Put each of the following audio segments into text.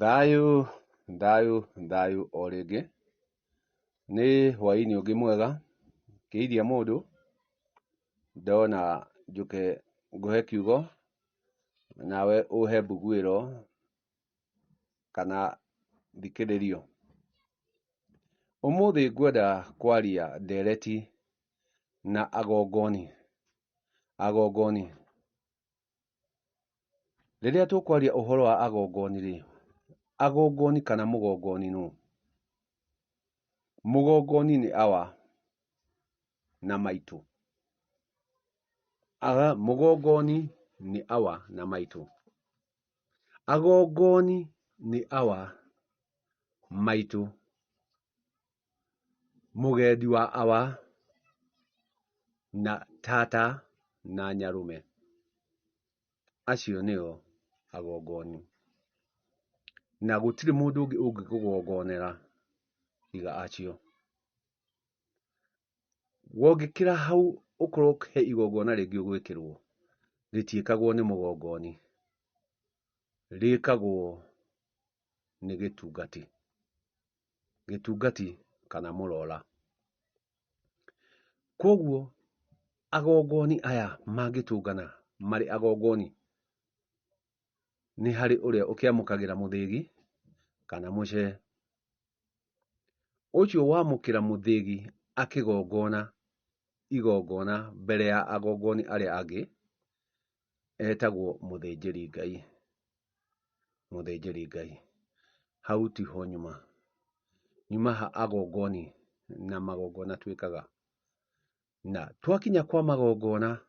Thayũ, thayũ o rĩngĩ. Nĩ hwaĩ-inĩ ũngĩ mwega, kĩiria mũndũ, ndona njũke ngũhe kiugo, nawe ũhe mbugũĩro kana thikĩrĩrio. Ũmũthĩ ngwenda kwaria ndereti na agongoni. Rĩrĩa tũkwaria ũhoro wa agongoni rĩ, agongoni kana mũgongoni nũ? Mũgongoni nĩ awa na maitũ. Mũgongoni nĩ awa na maitũ. Agongoni nĩ awa maitũ. Mũgendi wa awa na tata na nyarũme. Acio nĩo agongoni. Na gũtirĩ mũndũ ũngĩ ũngĩkũgongonera tiga acio. Wongĩkĩra hau ũkorwo he igongona rĩngĩ ũgwĩkĩrwo, rĩtiĩkagwo nĩ mũgongoni, rĩkagwo nĩ gĩtungati. Gĩtungati kana mũrola. Koguo agongoni aya mangĩtũngana marĩ agongoni, nĩ harĩ ũrĩa ũkĩamũkagĩra mũthĩgi kana mũcere. Ũcio wamũkĩra mũthĩgi akĩgongona igongona mbere ya agongoni arĩa angĩ etagwo mũthĩnjĩri Ngai. Mũthĩnjĩri Ngai. Hau tiho nyuma. Nyuma ha agongoni na magongona twĩkaga. Na twakinya kwa magongona,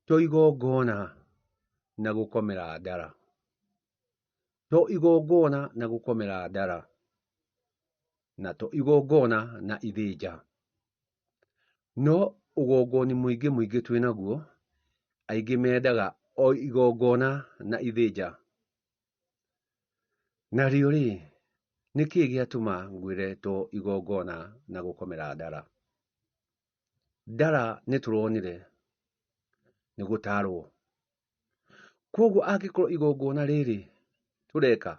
to igongona na gũkomera ndara. To igongona na gũkomera ndara. Na to igongona na ithĩnja. No ũgongoni mũingĩ twĩnaguo, aingĩ mendaga o igongona na ithĩnja. Narĩo rĩ, nĩkĩĩ gĩatũma ngwĩre to igongona na gũkomera ndara? Ndara nĩtũronire nĩ gũtarwo. Koguo angĩkorwo igongona rĩrĩ tũreka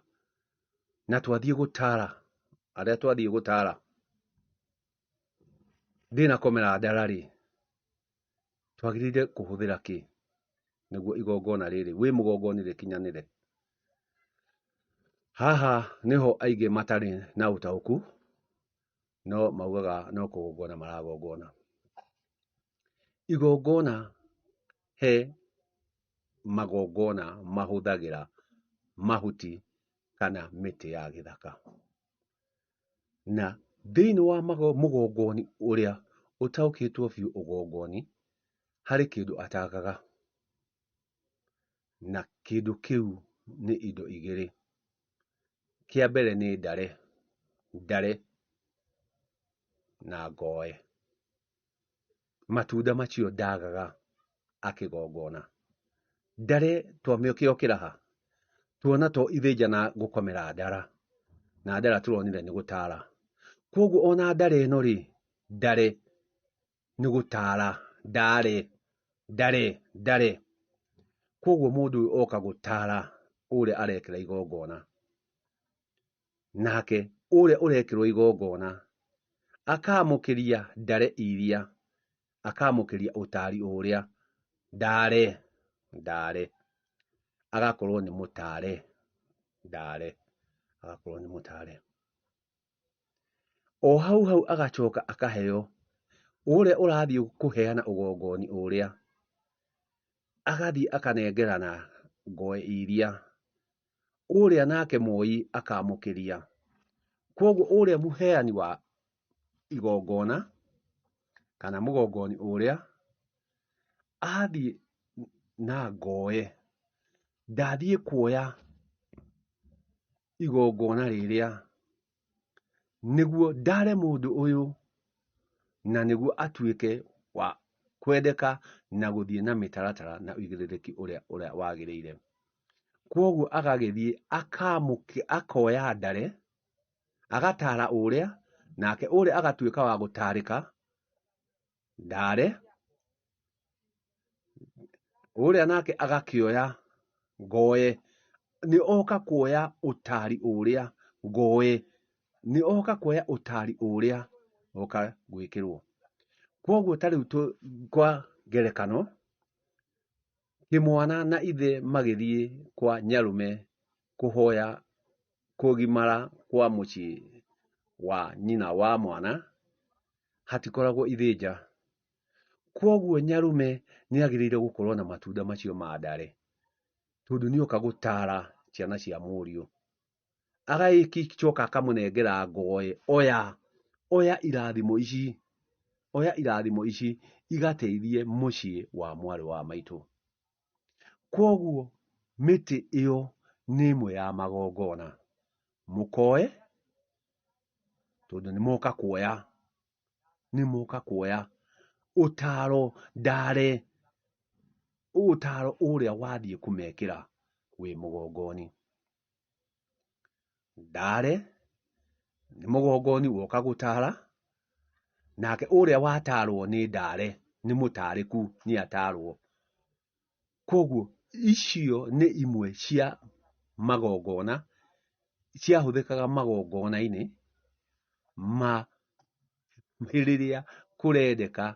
na twathiĩ gũtara, arĩa twathiĩ gũtara ndĩnakomera ndara rĩ, twagĩrĩire kũhũthĩra kĩ nĩguo igongona rĩrĩ, wĩ mũgongoni rĩkinyanĩre? Haha nĩho aingĩ matarĩ na ũtaũku, no maugaga no kũgongana maragongona. Igongona he magongona mahũthagĩra mahuti kana mĩtĩ ya gĩthaka. Na thĩinĩ wa mũgongoni ũrĩa ũtaũkĩtwo biũ ũgongoni, harĩ kĩndũ atakaga. Na kĩndũ kĩu nĩ indo igĩrĩ. Kĩa mbere nĩ ndare. Ndare na ngoe. Matunda macio ndagaga akĩgongona. Ndare twamĩokĩra ha? Tuona to ithĩnja na gũkomera ndara. Na ndara tũronire nĩ gũtara. Koguo ona ndare ĩno rĩ, ndare nĩ gũtara. Ndare. Koguo mũndũ ũyũ oka gũtara ũrĩa arekĩra igongona. Nake ũrĩa ũrekĩrwo igongona akamũkĩria ndare iria, akamũkĩria ũtari ũrĩa. Ndare. Agakorwo nĩ mũtare. Agakorwo nĩ mũtare. O hau agacoka akaheo ũrĩa ũrathiĩ kũheana ũgongoni ũrĩa, agathiĩ akanengerana ngoe iria, ũrĩa nake mwoi akamũkĩria. Koguo ũrĩa mũheani wa igongona kana mũgongoni ũrĩa athiĩ na ngoe, ndathiĩ kuoya igongona rĩrĩa nĩguo ndare mũndũ ũyũ, na nĩguo atuĩke wa kwendeka na gũthiĩ na mĩtaratara na ũigĩrĩrĩki ũrĩa wagĩrĩire. Koguo agagĩthiĩ akoya ndare, agatara ũrĩa, nake ũrĩa agatuĩka wa gũtarĩka ndare, ũrĩa nake agakĩoya ngoe nĩ oka kuoya ũtari ũrĩa ngoĩ, nĩ oka kuoya ũtari ũrĩa oka gwĩkĩrwo. Koguo ta rĩu kwa ngerekano, Kĩmwana na ithe magĩthiĩ kwa Nyarume kũhoya kũgimara kwa mũciĩ wa nyina wa mwana, hatikoragwo ithĩnja. Koguo Nyarume nĩ agĩrĩire gũkorwo na matunda macio ma ndare, tondũ nĩ oka gũtara ciana cia mũriũ. Agagĩcoka akamũnengera ngoĩ, oya irathimo ici, oya irathimo ici igateithie mũciĩ wa mwarĩ wa maitũ. Koguo mĩtĩ ĩyo nĩ ĩmwe ya magongona. Mũkoĩ, tondũ nĩ moka kuoya ũtaro ndare, ũtaro ũrĩa wathiĩ kũmekĩra wĩ mũgongoni. Ndare nĩ mũgongoni woka gũtara, nake ũrĩa watarwo nĩ ndare nĩ mũtarĩku nĩ atarwo. Koguo icio nĩ imwe cia magongona ciahũthĩkaga magongona-inĩ rĩrĩa kũrendeka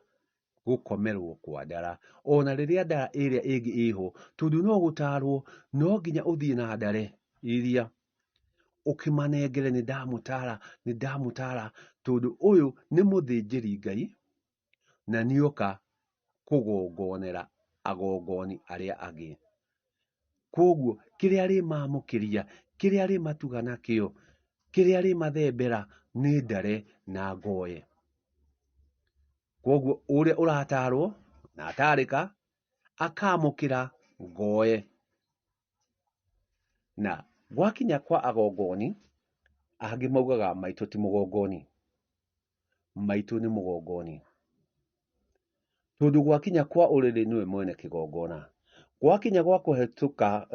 gũkomerwo kwa ndara. Ona rĩrĩa ndara ĩrĩa ĩngĩ ĩho, tondũ no gũtarwo, no nginya ũthiĩ na ndare iria ũkĩmanengere, nĩ ndamũtara tondũ ũyũ nĩ mũthĩnjĩri Ngai na nĩoka kũgongonera agongoni arĩa angĩ. Koguo kĩrĩa arĩmamũkĩria, kĩrĩa arĩmatuga nakĩo, kĩrĩa arĩmathembera nĩ ndare na ngoĩ. Koguo ũrĩa ũratarwo na atarĩka akamũkĩra ngoĩ. Na gwakinya kwa agongoni, angĩ maugaga maitũ ti mũgongoni. Maitũ nĩ mũgongoni, tondũ gwakinya kwa ũrĩrĩ nĩwe mwene kĩgongona. Gwakinya gwa kũhetũka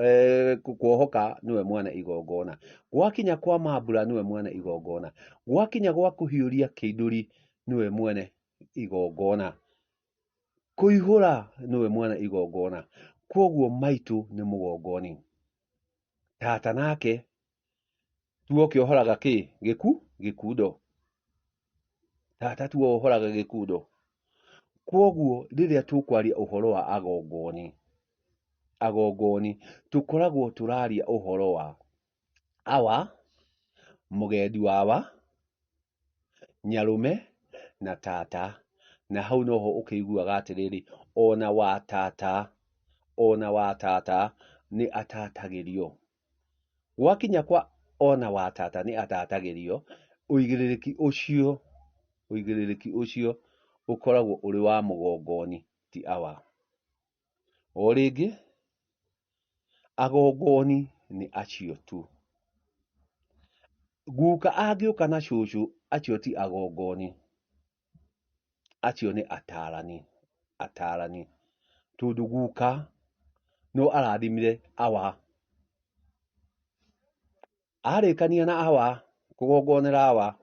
kuohoka nĩwe mwene igongona. Gwakinya kwa mambura nĩwe mwene igongona. Gwakinya gwa kũhiũria kĩndũri nĩwe mwene igongona. Kũihũra nĩwe mwene igongona. Koguo maitũ nĩ mũgongoni. Tata nake tuo kĩohoraga gĩkundo. Tata tuo ohoraga gĩkundo. Koguo rĩrĩa tũkwaria ũhoro wa agongoni, tũkoragwo tũraria ũhoro wa mũgendi wa Nyarume na tata. Na hau noho ũkĩiguaga atĩrĩrĩ, ona wa tata nĩ atatagĩrio. Gwakinya kwa ona wa tata nĩ atatagĩrio, ũigĩrĩrĩki ũcio ũkoragwo ũrĩ wa mũgongoni ti awa. O rĩngĩ agongoni nĩ acio tu. Guka angĩũka na cũcũ, acio ti agongoni, acio nĩ atarani. Tondũ guka no arathimire awa, arĩkania na awa kũgongonera awa,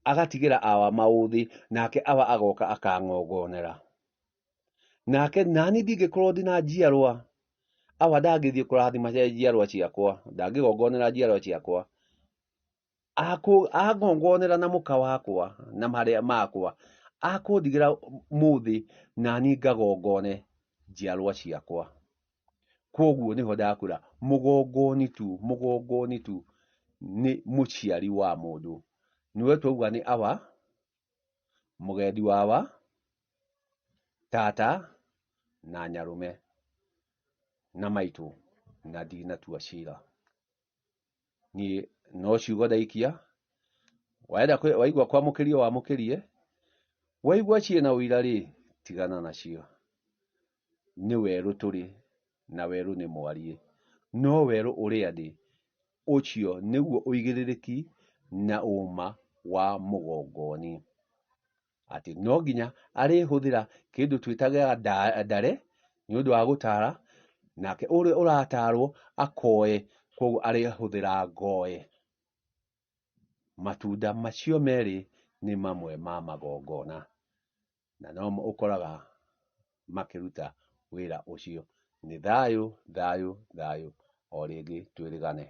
agatigĩra awa maũthĩ, nake awa agoka akangongonera. Nake nani ndingĩkorwo ndĩna njiarwa, awa ndangĩthiĩ kũrathima njiarwa ciakwa, ndangĩgongonera njiarwa ciakwa. Agongonera na mũka wakwa na marĩa makwa, akũndigĩra mũthĩ nani ngagongone njiarwa ciakwa. Koguo nĩho ndakwĩra mũgongoni tu nĩ mũciari wa mũndũ. Nĩwe twauga nĩ awa, mũgendi wa awa, tata na Nyarume na maitũ, na ndinatua cira. Niĩ no ciugo ndaikia, waigua kwamũkĩrio wamũkĩrie, waigua ciĩna ũira tigana nacio. Nĩ werũ tũrĩ na werũ nĩ mwariĩ, no werũ ũrĩa ndĩ ũcio nĩguo ũigĩrĩrĩki na ũma wa mũgongoni. Atĩ no nginya arĩhũthĩra kĩndũ twĩtaga ndare nĩ ũndũ wa gũtara, nake ũrĩa ũratarwo akoe, koguo arĩhũthĩra ngoĩ. Matunda macio merĩ nĩ mamwe ma magongona, na no ũkoraga makĩruta wĩra ũcio. Nĩ thayũ. o rĩngĩ twĩrĩgane.